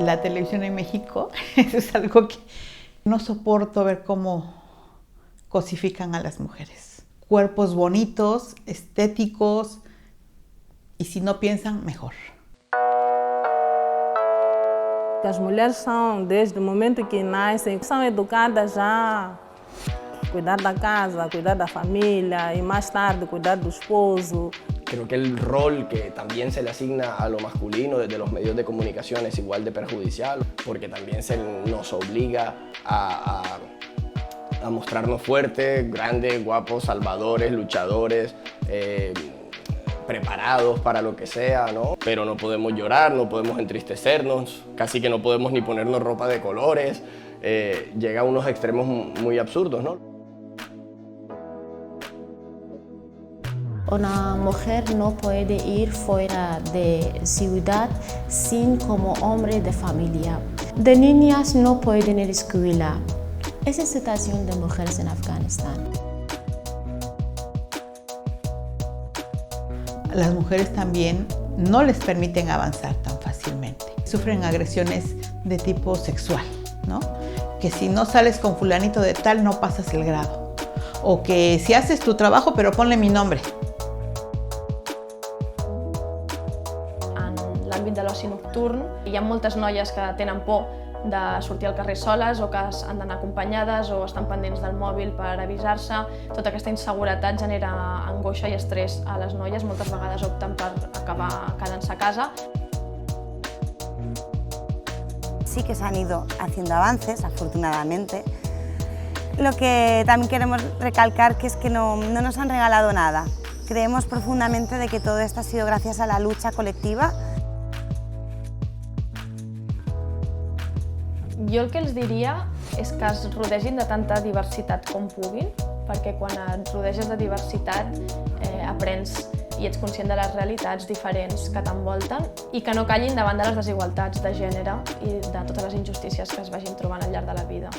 La televisión en México, eso es algo que no soporto ver cómo cosifican a las mujeres. Cuerpos bonitos, estéticos, e se não pensam, melhor. As mulheres são, desde o momento que nascem, são educadas já a cuidar da casa, cuidar da família y más tarde cuidar do esposo. Creo que el rol que también se le asigna a lo masculino desde los medios de comunicación es igual de perjudicial, porque también se nos obliga a mostrarnos fuertes, grandes, guapos, salvadores, luchadores, preparados para lo que sea, ¿no? Pero no podemos llorar, no podemos entristecernos, casi que no podemos ni ponernos ropa de colores, llega a unos extremos muy absurdos, ¿no? Una mujer no puede ir fuera de ciudad sin como hombre de familia. De niñas no pueden ir a escuela. Esa es la situación de mujeres en Afganistán. Las mujeres también no les permiten avanzar tan fácilmente. Sufren agresiones de tipo sexual, ¿no? Que si no sales con fulanito de tal no pasas el grado. O que si haces tu trabajo pero ponle mi nombre. En l'àmbit de l'oci nocturn hi ha moltes noies que tenen por de sortir al carrer soles o que han d'anar acompanyades o estan pendents del mòbil per avisar-se. Tota aquesta inseguretat genera angoixa i estrès a les noies. Moltes vegades opten per acabar quedant-se a casa. Sí que se han ido haciendo avances, afortunadamente. Lo que también queremos recalcar que es que no nos han regalado nada. Creemos profundamente de que todo esto ha sido gracias a la lucha colectiva. Jo el que els diria és que es rodegin de tanta diversitat com puguin, perquè quan et rodeges de diversitat aprens i ets conscient de les realitats diferents que t'envolten i que no callin davant de les desigualtats de gènere i de totes les injustícies que es vagin trobant al llarg de la vida.